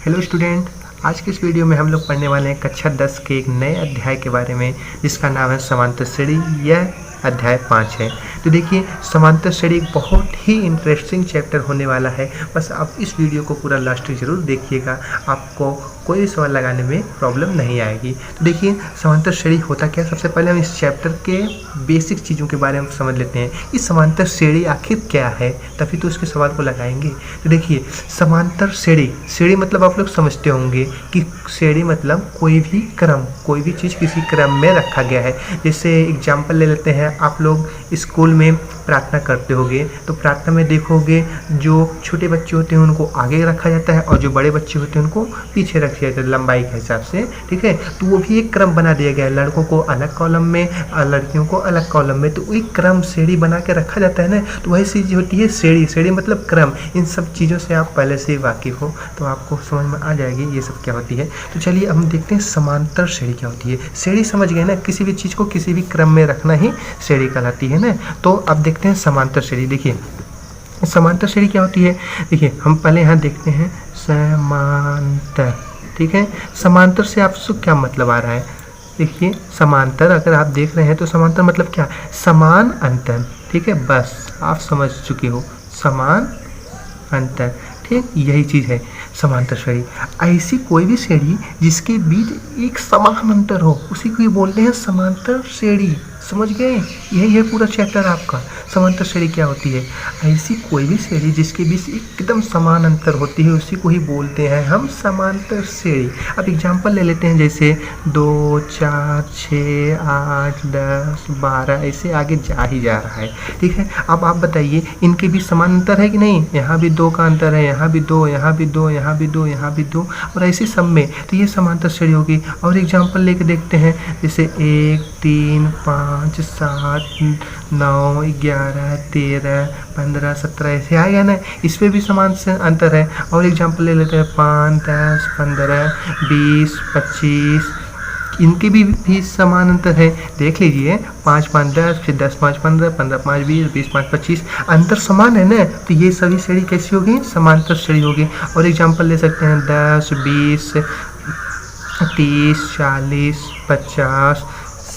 Hello student, आज के इस वीडियो में हम लोग पढ़ने वाले हैं कक्षा 10 के एक नए अध्याय के बारे में जिसका नाम है समांतर श्रेणी। यह अध्याय 5 है। तो देखिए, समांतर श्रेणी एक बहुत ही इंटरेस्टिंग चैप्टर होने वाला है। बस आप इस वीडियो को पूरा लास्ट तक जरूर देखिएगा, आपको कोई सवाल लगाने में प्रॉब्लम नहीं आएगी। तो देखिए, समांतर श्रेणी होता क्या। सबसे पहले हम इस चैप्टर के बेसिक चीज़ों के बारे में समझ लेते हैं कि समांतर श्रेणी आखिर क्या है, तभी तो उसके सवाल को लगाएंगे। तो देखिए, समांतर श्रेणी मतलब आप लोग समझते होंगे कि श्रेणी मतलब कोई भी क्रम, कोई भी चीज़ किसी क्रम में रखा गया है। जैसे एग्जाम्पल ले लेते हैं, आप लोग स्कूल में प्रार्थना करते होंगे तो प्रार्थना में देखोगे जो छोटे बच्चे होते हैं उनको आगे रखा जाता है और जो बड़े बच्चे होते हैं उनको पीछे रखा जाता है लंबाई के हिसाब से, ठीक है। तो वो भी एक क्रम बना दिया गया है, लड़कों को अलग कॉलम में और लड़कियों को अलग कॉलम में। तो एक क्रम श्रेणी बना के रखा जाता है ना। तो वही चीज़ होती है श्रेणी मतलब क्रम। इन सब चीज़ों से आप पहले से ही वाकिफ़ हो तो आपको समझ में आ जाएगी ये सब क्या होती है। तो चलिए हम देखते हैं समांतर श्रेणी क्या होती है। श्रेणी समझ गए ना, किसी भी चीज़ को किसी भी क्रम में रखना ही श्रेणी कहलाती है ना। तो अब देखते हैं समांतर श्रेणी। देखिए, समांतर श्रेणी क्या होती है। देखिए, हम पहले यहाँ देखते हैं समांतर, ठीक है। समांतर से आपसे क्या मतलब आ रहा है। देखिए, समांतर अगर आप देख रहे हैं तो समांतर मतलब क्या, समान अंतर, ठीक है। बस आप समझ चुके हो, समान अंतर, ठीक, यही चीज़ है समांतर श्रेणी। ऐसी कोई भी श्रेणी जिसके बीच एक समान अंतर हो उसी को ही बोलते हैं समांतर श्रेणी। समझ गए, यही है पूरा चैप्टर आपका। समांतर श्रेणी क्या होती है, ऐसी कोई भी श्रेणी जिसके बीच एकदम समान अंतर होती है उसी को ही बोलते हैं हम समांतर श्रेणी। अब एग्जांपल ले लेते हैं, जैसे 2, 4, 6, 8, 10, 12 ऐसे आगे जा ही जा रहा है, ठीक है। अब आप बताइए इनके बीच समान अंतर है कि नहीं। यहाँ भी 2 का अंतर है, यहाँ भी 2, यहाँ भी 2, यहाँ भी 2, यहाँ भी 2 और ऐसे सब में, तो ये समांतर श्रेणी होगी। और एग्जाम्पल लेके देखते हैं, जैसे 1, 3, 5, 7, 9, 11, 13, 15, 17 ऐसे आएगा ना। इसमें भी समान से अंतर है। और एग्जाम्पल ले लेते हैं 5, 10, 15, 20, 25, इनके भी समान अंतर है। देख लीजिए, 5, 5, 10, फिर 10, 5, 15, 15, 5, 20, 20, 5, 25, अंतर समान है ना। तो ये सभी श्रेणी कैसी होगी, समांतर श्रेणी होगी। और एग्जाम्पल ले सकते हैं 10, 20, 30, 40, 50,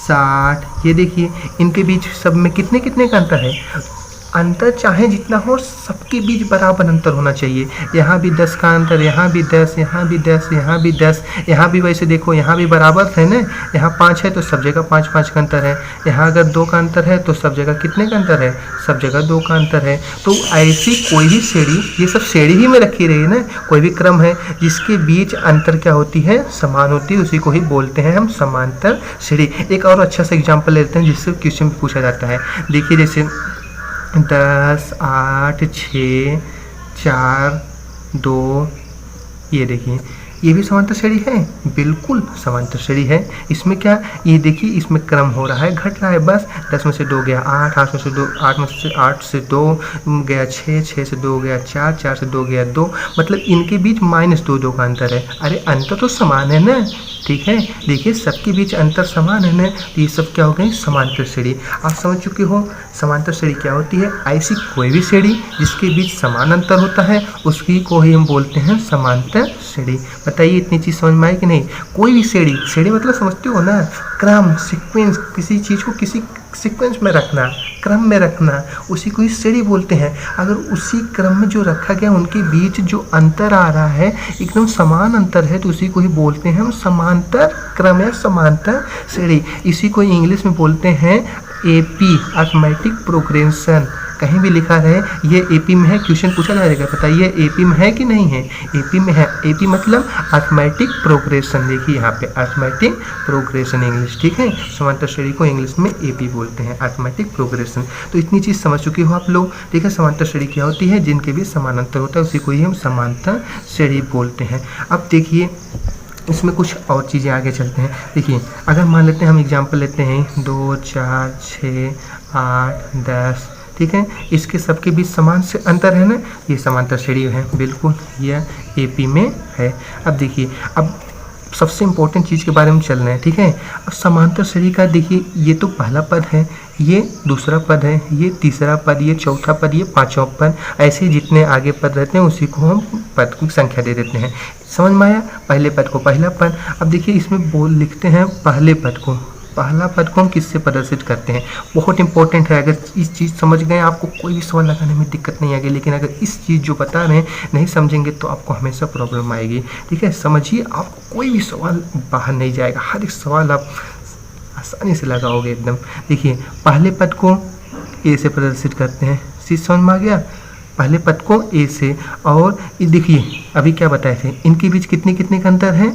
60। ये देखिए, इनके बीच सब में कितने कितने का अंतर है। अंतर चाहे जितना हो, सबके बीच बराबर अंतर होना चाहिए। यहाँ भी 10 का अंतर, यहाँ भी 10, यहाँ भी 10, यहाँ भी 10, यहाँ भी वैसे देखो, यहाँ भी बराबर है ना। यहाँ 5 है तो सब जगह 5, 5 का अंतर है। यहाँ अगर 2 का अंतर है तो सब जगह कितने का अंतर है, सब जगह 2 का अंतर है। तो ऐसी कोई भी श्रेणी, ये सब श्रेणी ही में रखी रही है ना, कोई भी क्रम है जिसके बीच अंतर क्या होती है, समान होती है, उसी को ही बोलते हैं हम समांतर श्रेणी। एक और अच्छा सा एग्जाम्पल लेते हैं जिससे क्वेश्चन पूछा जाता है। देखिए, जैसे 10, 8, 6, 4, 2, ये देखिए, ये भी समांतर श्रेणी है, बिल्कुल समांतर श्रेणी है। इसमें क्या, ये देखिए, इसमें क्रम हो रहा है, घट रहा है। बस 10 में से 2 गया 8, 8 में से 2, 8 से 2 गया 6, 6 से 2 गया 4, 4 से 2 गया 2, मतलब इनके बीच -2, 2 का अंतर है। अरे अंतर तो समान है ना, ठीक है। देखिए, सबके बीच अंतर समान है ना। तो ये सब क्या हो गई, समांतर श्रेणी। आप समझ चुके हो समांतर श्रेणी क्या होती है। ऐसी कोई भी श्रेणी जिसके बीच समान अंतर होता है उसकी को ही हम बोलते हैं समांतर श्रेणी। बताइए, इतनी चीज़ समझ में आई कि नहीं। कोई भी श्रेणी मतलब समझते हो ना, क्रम, सीक्वेंस, किसी चीज़ को किसी सीक्वेंस में रखना, क्रम में रखना, उसी को ही श्रेणी बोलते हैं। अगर उसी क्रम में जो रखा गया उनके बीच जो अंतर आ रहा है एकदम समान अंतर है तो उसी को ही बोलते हैं हम समांतर क्रम या समांतर श्रेणी। इसी को इंग्लिश में बोलते हैं AP, अर्थमेटिक प्रोग्रेशन। कहीं भी लिखा रहे ये AP में है, क्वेश्चन पूछा जाएगा, बताइए AP में है कि नहीं है। AP में है। AP मतलब अर्थमेटिक प्रोग्रेशन। देखिए यहाँ पे अर्थमेटिक प्रोग्रेशन इंग्लिश, ठीक है। समांतर श्रेणी को इंग्लिश में AP बोलते हैं, अर्थमेटिक प्रोग्रेशन। तो इतनी चीज़ समझ चुके हो आप लोग, ठीक है। समांतर श्रेणी क्या होती है, जिनके भी समान अंतर होता है उसी को ही हम समांतर श्रेणी बोलते हैं। अब देखिए, इसमें कुछ और चीज़ें आगे चलते हैं। देखिए, अगर मान लेते हैं हम एग्जाम्पल लेते हैं 2, 4, 6, 8, 10, ठीक है। इसके सबके बीच समान से अंतर है ना, ये समांतर श्रेणी है, बिल्कुल यह AP में है। अब देखिए, अब सबसे इम्पोर्टेंट चीज़ के बारे में चल रहे हैं, ठीक है। अब समांतर श्रेणी का देखिए, ये तो पहला पद है, ये दूसरा पद है, ये तीसरा पद, ये चौथा पद, ये पांचवा पद, ऐसे जितने आगे पद रहते हैं उसी को हम पद की संख्या दे देते हैं। समझ में आया? पहले पद को पहला पद। अब देखिए इसमें बोल लिखते हैं पहले पद को, पहला पद को हम किससे प्रदर्शित करते हैं, बहुत इंपॉर्टेंट है। अगर इस चीज़ समझ गए आपको कोई भी सवाल लगाने में दिक्कत नहीं आएगी, लेकिन अगर इस चीज़ जो बता रहे हैं नहीं समझेंगे तो आपको हमेशा प्रॉब्लम आएगी। ठीक है, समझिए, आपको कोई भी सवाल बाहर नहीं जाएगा, हर एक सवाल आप आसानी से लगाओगे एकदम। देखिए पहले पद को ए से प्रदर्शित करते हैं, चीज़ समझ में आ गया? पहले पद को ए से, और ये देखिए अभी क्या बताए थे, इनके बीच कितने कितने का अंतर है,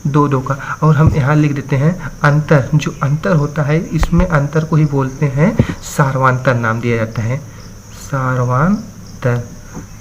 2 का, और हम यहाँ लिख देते हैं अंतर। जो अंतर होता है इसमें अंतर को ही बोलते हैं सार्वांतर, नाम दिया जाता है सार्वांतर।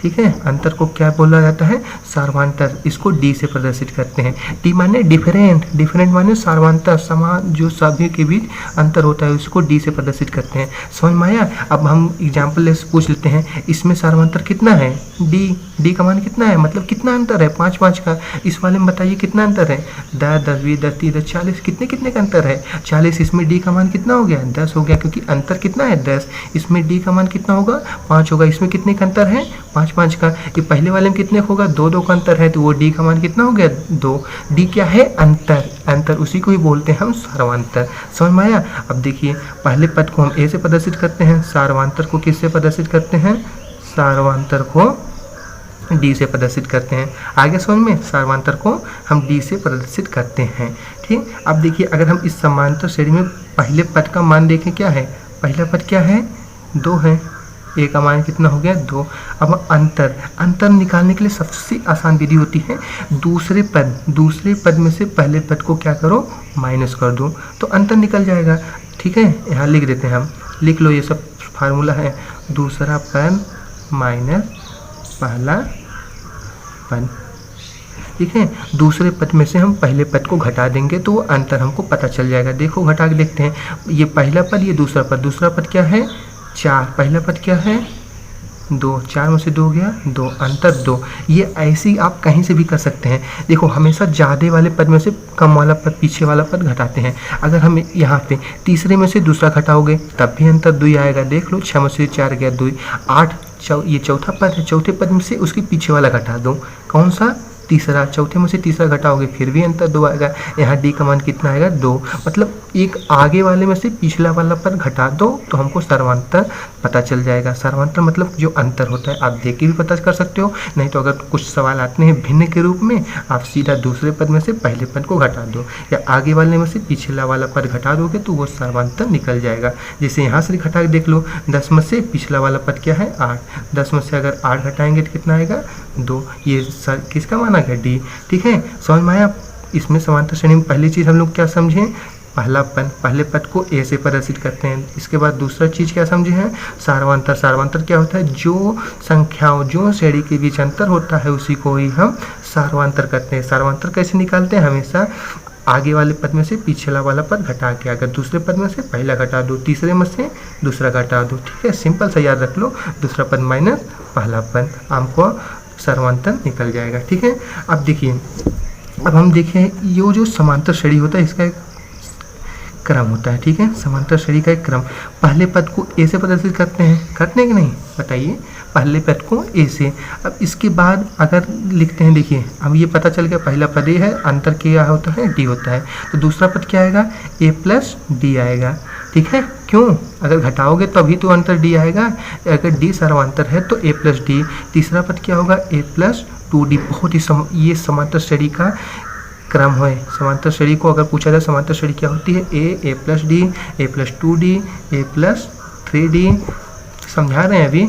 ठीक है, अंतर को क्या बोला जाता है, सार्वांतर। इसको डी से प्रदर्शित करते हैं। डी माने डिफरेंट, डिफरेंट माने सार्वांतर, समान जो सभी के बीच अंतर होता है उसको डी से प्रदर्शित करते हैं। समझ में आया? अब हम एग्जाम्पल से पूछ लेते हैं, इसमें सार्वांतर कितना है, डी, डी का मान कितना है, मतलब कितना अंतर है, 5 का। इस वाले में बताइए कितना अंतर है, 10, 10, 20, 10, 30, 40, कितने कितने का अंतर है, 40। इसमें डी का मान कितना हो गया, 10 हो गया, क्योंकि अंतर कितना है 10। इसमें डी का मान कितना होगा, 5 होगा। इसमें कितने का अंतर है, 5 का। ये पहले वाले में कितने होगा, 2 का अंतर है, तो वो डी का मान कितना हो गया, 2। डी क्या है, अंतर, अंतर, उसी को ही बोलते हैं हम सार्वांतर। समझ में आया? अब देखिए पहले पद को हम ए से प्रदर्शित करते हैं, सार्वांतर को किससे प्रदर्शित करते हैं, सार्वांतर को डी से प्रदर्शित करते हैं। आगे समझ में, सार्वांतर को हम डी से प्रदर्शित करते हैं। ठीक, अब देखिए अगर हम इस समांतर श्रेणी में पहले पद का मान देखें, क्या है, पहला पद क्या है, 2 है, ए का मान कितना हो गया, 2। अब अंतर, अंतर निकालने के लिए सबसे आसान विधि होती है, दूसरे पद में से पहले पद को क्या करो, माइनस कर दो, तो अंतर निकल जाएगा। ठीक है, यहाँ लिख देते हैं हम, लिख लो, ये सब फार्मूला है, दूसरा पद माइनस पहला पद। ठीक है, दूसरे पद में से हम पहले पद को घटा देंगे तो वो अंतर हमको पता चल जाएगा। देखो घटा के देखते हैं, ये पहला पद, ये दूसरा पद, दूसरा पद क्या है, 4, पहला पद क्या है, 2, 4 में से 2 गया, 2, अंतर 2। ये ऐसी आप कहीं से भी कर सकते हैं। देखो हमेशा ज़्यादा वाले पद में से कम वाला पद, पीछे वाला पद घटाते हैं। अगर हम यहाँ पे तीसरे में से दूसरा घटाओगे तब भी अंतर 2 आएगा। देख लो, 6 में से 4 गया 2, 8, ये चौथा पद है, चौथे पद में से उसके पीछे वाला घटा दो, कौन सा, तीसरा, चौथे में से तीसरा घटाओगे फिर भी अंतर 2 आएगा। यहाँ डी का मान कितना आएगा, 2। मतलब एक आगे वाले में से पिछला वाला पद घटा दो तो हमको सर्वांतर पता चल जाएगा। सर्वांतर मतलब जो अंतर होता है, आप देख के भी पता कर सकते हो, नहीं तो अगर कुछ सवाल आते हैं भिन्न के रूप में, आप सीधा दूसरे पद में से पहले पद को घटा दो या आगे वाले में से पिछला वाला पद घटा दोगे तो वो सर्वांतर निकल जाएगा। जैसे यहाँ से घटा के देख लो, 10 में से पिछला वाला पद क्या है, 8, 10 में से अगर 8 घटाएंगे तो कितना आएगा, 2। ये किसका मान आ गया, डी। ठीक है, समझ में आया? इसमें समांतर श्रेणी में पहली चीज़ हम लोग क्या समझे, पहला पद, पहले पद को ए से प्रदर्शित करते हैं। इसके बाद दूसरा चीज़ क्या समझे हैं, सार्वांतर। सार्वांतर क्या होता है, जो संख्याओं, जो श्रेणी के बीच अंतर होता है उसी को ही हम सार्वांतर करते हैं। सार्वांतर कैसे निकालते हैं, हमेशा आगे वाले पद में से पिछला वाला पद घटा के, अगर दूसरे पद में से पहला घटा दो, तीसरे में से दूसरा घटा दो। ठीक है, सिंपल सा याद रख लो, दूसरा पद माइनस पहला पद, हमको सर्वांतर निकल जाएगा। ठीक है, अब देखिए, अब हम देखें ये जो समांतर श्रेणी होता है इसका एक क्रम होता है। ठीक है, समांतर श्रेणी का एक क्रम, पहले पद को ए से प्रदर्शित करते हैं कि नहीं, बताइए, पहले पद को ए से। अब इसके बाद अगर लिखते हैं, देखिए अब ये पता चल गया पहला पद ए है, अंतर क्या होता है, डी होता है, तो दूसरा पद क्या आएगा, ए प्लस डी आएगा। ठीक है, क्यों, अगर घटाओगे तभी तो अंतर डी आएगा, अगर डी सर्वांतर है तो ए प्लस डी। तीसरा पद क्या होगा, ए प्लस 2डी। बहुत ही ये समांतर श्रेणी का क्रम है। समांतर श्रेणी को अगर पूछा जाए समांतर श्रेणी क्या होती है, ए प्लस डी, ए प्लस 2डी, ए प्लस 3डी। समझा रहे हैं, अभी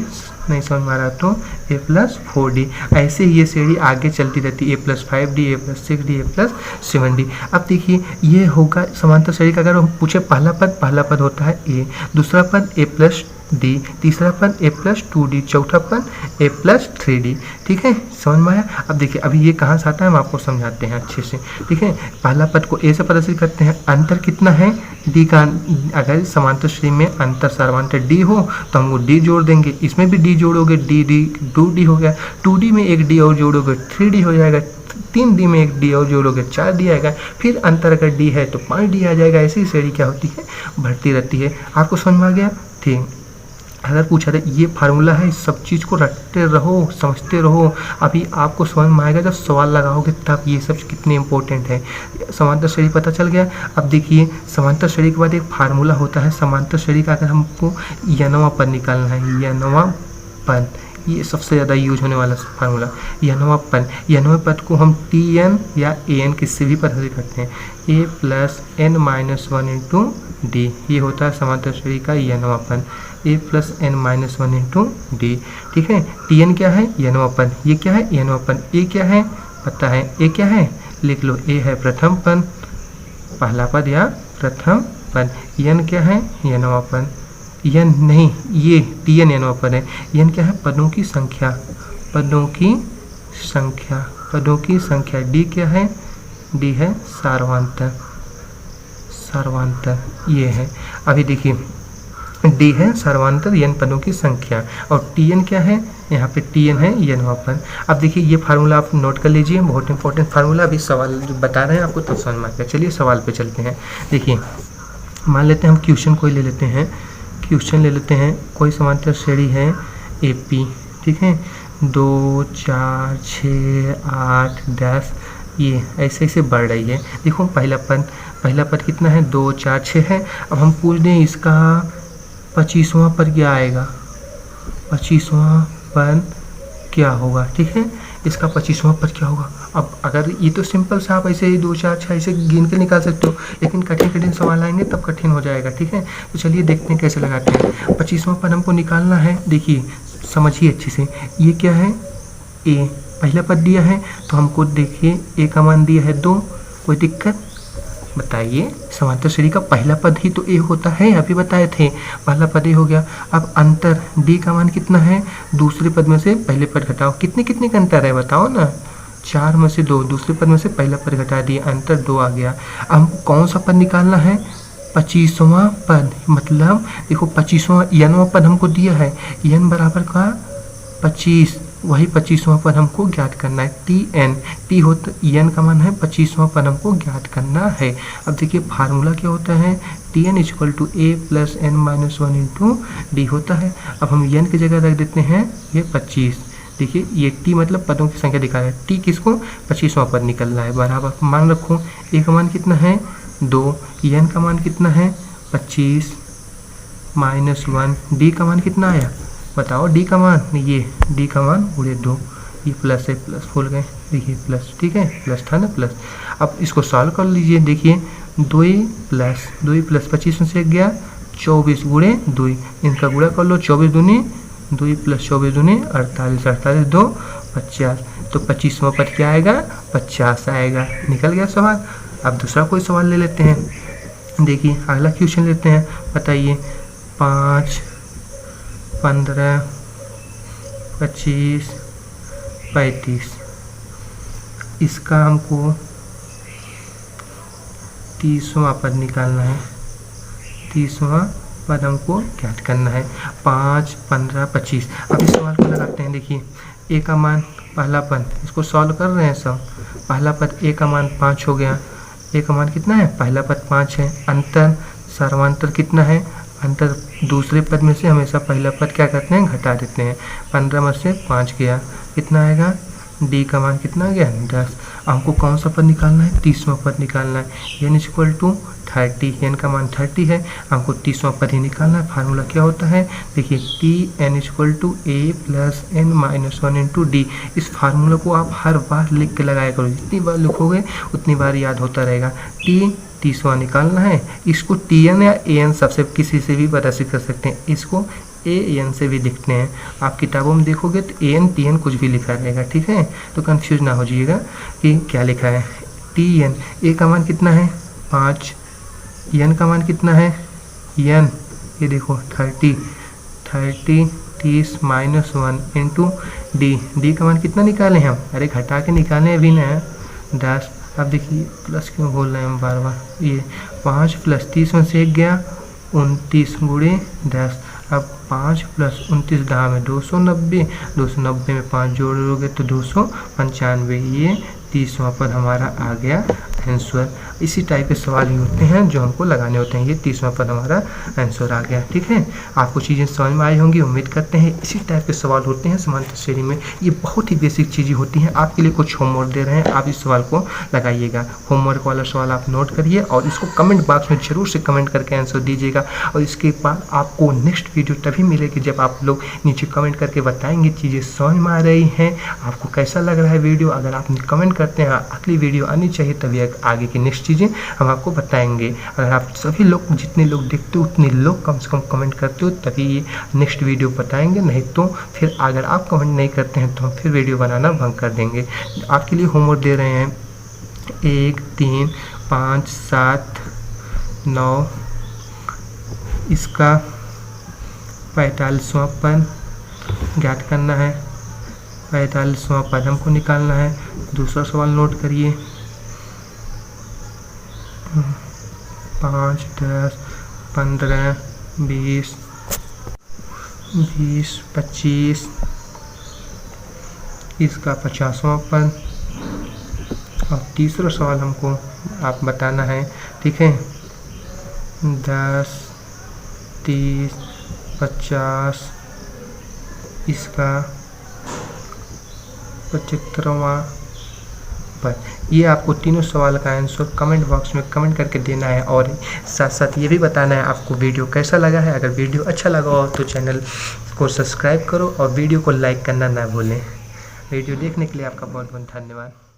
नहीं समझ में आ रहा तो ए प्लस 4डी। ऐसे ही ये श्रेणी आगे चलती रहती है, ए प्लस 5डी, ए प्लस 6डी, ए प्लस 7डी। अब देखिए ये होगा समांतर श्रेणी का, अगर हम पूछे पहला पद होता है ए, दूसरा पद ए प्लस डी, तीसरा पद ए प्लस 2डी, चौथा पद ए प्लस 3डी। ठीक है, समझ में आया? अब देखिए अभी ये कहाँ से आता है हम आपको समझाते हैं अच्छे से। ठीक है, पहला पद को ए से प्रदर्शित करते हैं, अंतर कितना है, डी का। अगर समांतर श्रेणी में अंतर सर्वांतर डी हो तो हम वो डी जोड़ देंगे, इसमें भी डी जोड़ोगे, डी 2डी हो गया, 2डी में एक डी और जोड़ोगे 3डी हो जाएगा, 3 डी में 1 डी और जोड़ोगे 4 डी आएगा, फिर अंतर अगर डी है तो 5 डी आ जाएगा। ऐसी श्रेणी क्या होती है, बढ़ती रहती है। आपको समझ में आ गया? ठीक। अगर पूछा था ये फार्मूला है, इस सब चीज़ को रटते रहो, समझते रहो, अभी आपको समझ में आएगा जब सवाल लगाओगे तब ये सब कितने इंपॉर्टेंट है। समांतर श्रेणी पता चल गया। अब देखिए समांतर श्रेणी के बाद एक फार्मूला होता है समांतर श्रेणी का, अगर हमको यनवा पद निकालना है, यनवा पद, ये सबसे ज़्यादा यूज होने वाला फार्मूला, यनवा पद। यनवा पद को हम टी एन या ए एन किससे भी पता करते हैं, a plus n minus 1 into d, ये होता है समांतर श्रेणी का यनवा पद, a plus n minus 1 into d. ठीक है, टी एन क्या है, यनवा पद, ये क्या है, यनवा पद, ए क्या है पता है, ए क्या है लिख लो, ए है प्रथम पद, पहला पद या प्रथम पद, एन क्या है यनवा पद, एन नहीं ये टी एन यनवा पद है, एन क्या है पदों की संख्या, पदों की संख्या, पदों की संख्या, डी क्या है, डी है सार्वधातुक, सार्वधातुक ये है। अभी देखिए डी है सर्वांतर एन पदों की संख्या और टी एन क्या है, यहाँ पे टी एन है यनवा पद। अब देखिए ये फार्मूला आप नोट कर लीजिए, बहुत इंपॉर्टेंट फार्मूला, अभी सवाल जो बता रहे हैं आपको तब समझ में आता है। चलिए सवाल पे चलते हैं। देखिए मान लेते हैं हम क्वेश्चन कोई ले लेते हैं, क्वेश्चन ले लेते हैं, कोई समांतर श्रेणी है ए पी, ठीक है, 2 4 6 8 10, ये ऐसे ऐसे बढ़ रही है। देखो पहला पद कितना है, 2 4 6 है। अब हम पूछ दें इसका 25वां पद क्या आएगा, 25वां पद क्या होगा, ठीक है, इसका 25वां पद क्या होगा। अब अगर ये तो सिंपल सा आप ऐसे ही 2 4 6 ऐसे गिन के निकाल सकते हो, लेकिन कठिन सवाल आएंगे तब कठिन हो जाएगा। ठीक है, तो चलिए देखते हैं कैसे लगाते हैं। 25वां पद हमको निकालना है, देखिए समझिए अच्छे से, ये क्या है ए, पहला पद दिया है तो हमको देखिए ए का मान दिया है 2, कोई दिक्कत बताइए। समांतर श्रेणी का पहला पद ही तो ए होता है, अभी बताए थे, पहला पद ए हो गया। अब अंतर डी का मान कितना है, दूसरे पद में से पहले पद घटाओ, कितने कितने का अंतर है बताओ ना, 4 में से 2, दूसरे पद में से पहला पद घटा दिए, अंतर 2 आ गया। अब हमको कौन सा पद निकालना है, 25वां पद, मतलब देखो 25वां यनवा पद हमको दिया है, यन बराबर का 25, वही 25वां पद हमको ज्ञात करना है, टी एन, टी होता एन का मान है, 25वां पद हमको ज्ञात करना है। अब देखिए फार्मूला क्या होता है, T n equal to a plus n minus 1 into d होता है। अब हम एन की जगह रख देते हैं ये 25, देखिए ये टी मतलब पदों की संख्या दिखा रहा है, टी किसको 25वां पद निकलना है, बराबर मान रखो ए का मान कितना है 2, एन का मान कितना है 25 माइनस 1, डी का मान कितना आया बताओ, डी का मान, ये डी का मान उड़े 2, ये प्लस है, प्लस भूल गए, देखिए प्लस, ठीक है प्लस था ना प्लस। अब इसको सॉल्व कर लीजिए, देखिए 2 प्लस 25 में से गया 24 गुणे 2, इनका गुणा कर लो, 24 दूनी 2 प्लस 24 दूनी 48, 48 2 50, तो 25वां पद क्या आएगा 50 आएगा, निकल गया सवाल। अब दूसरा कोई सवाल ले लेते हैं, देखिए अगला क्वेश्चन लेते हैं, बताइए 5 15 25 35, इसका हमको 30वां पद निकालना है, 30वां पद हमको ज्ञात करना है, 5 15 25। अब इस सवाल को लगाते हैं, देखिए ए का मान पहला पद, इसको सॉल्व कर रहे हैं सब, पहला पद ए का मान 5 हो गया, ए का मान कितना है पहला पद 5 है, अंतर सर्वांतर कितना है, अंतर दूसरे पद में से हमेशा पहला पद क्या करते हैं घटा देते हैं, 15 में से 5 गया, कितना आएगा, डी का मान कितना आ गया 10। हमको कौन सा पद निकालना है, 30वां पद निकालना है, एन इक्वल टू 30, एन का मान 30 है, हमको 30वां पद ही निकालना है। फार्मूला क्या होता है, देखिए T n equal to a plus n minus 1 into d. इस फार्मूला को आप हर बार लिख के लगाया करो, जितनी बार लिखोगे उतनी बार याद होता रहेगा। टी 30वां निकालना है, इसको टी एन या ए एन सबसे किसी से भी प्रदर्शित कर सकते हैं, इसको ए एन से भी लिखते हैं। आप किताबों में देखोगे तो ए एन टी एन कुछ भी लिखा रहेगा, ठीक है, तो कंफ्यूज ना हो जाइएगा कि क्या लिखा है। टी एन, ए का मान कितना है 5, एन का मान कितना है एन, ये देखो 30 30 माइनस 1 इंटू डी, डी का मान कितना निकाले हम, अरे घटा के निकाले अभी ना 10। अब देखिए प्लस क्यों बोल रहे हैं हम बार बार, ये 5 प्लस 30 में से 1 गया 29 गुणे 10, अब 5 प्लस 29 दहा में 290, 290 में 5 जोड़ोगे तो 295, ये 30वां पर हमारा आ गया आंसर। इसी टाइप के सवाल ही होते हैं जो हमको लगाने होते हैं। ये 30वां पर हमारा आंसर आ गया। ठीक है, आपको चीज़ें समझ में आई होंगी, उम्मीद करते हैं। इसी टाइप के सवाल होते हैं समांतर श्रेणी में। ये बहुत ही बेसिक चीज़ें होती हैं। आपके लिए कुछ होमवर्क दे रहे हैं, आप इस सवाल को लगाइएगा। होमवर्क वाला सवाल आप नोट करिए और इसको कमेंट बॉक्स में ज़रूर से कमेंट करके आंसर दीजिएगा। और इसके बाद आपको नेक्स्ट वीडियो तभी मिलेगी जब आप लोग नीचे कमेंट करके बताएंगे चीज़ें समझ में आ रही हैं, आपको कैसा लग रहा है वीडियो। अगर आप कमेंट करते हैं अगली वीडियो आनी चाहिए, तभी आगे की नेक्स्ट चीज़ें हम आपको बताएंगे। अगर आप सभी लोग, जितने लोग देखते हो उतने लोग कम से कम कमेंट करते हो, तभी ये नेक्स्ट वीडियो बताएंगे। नहीं तो फिर अगर आप कमेंट नहीं करते हैं तो हम फिर वीडियो बनाना बंद कर देंगे। आपके लिए होमवर्क दे रहे हैं 1, 3, 5, 7, 9, इसका 45वां पद ज्ञात करना है। 45वां पद हमको निकालना है। दूसरा सवाल नोट करिए। 5, 10, 15, 20, 25, इसका 50वां पद। और तीसरा सवाल हमको आप बताना है। ठीक है, 10, 30, 50, इसका 75वां पद। ये आपको तीनों सवाल का आंसर कमेंट बॉक्स में कमेंट करके देना है। और साथ साथ ये भी बताना है आपको वीडियो कैसा लगा है। अगर वीडियो अच्छा लगा हो तो चैनल को सब्सक्राइब करो और वीडियो को लाइक करना ना भूलें। वीडियो देखने के लिए आपका बहुत बहुत धन्यवाद।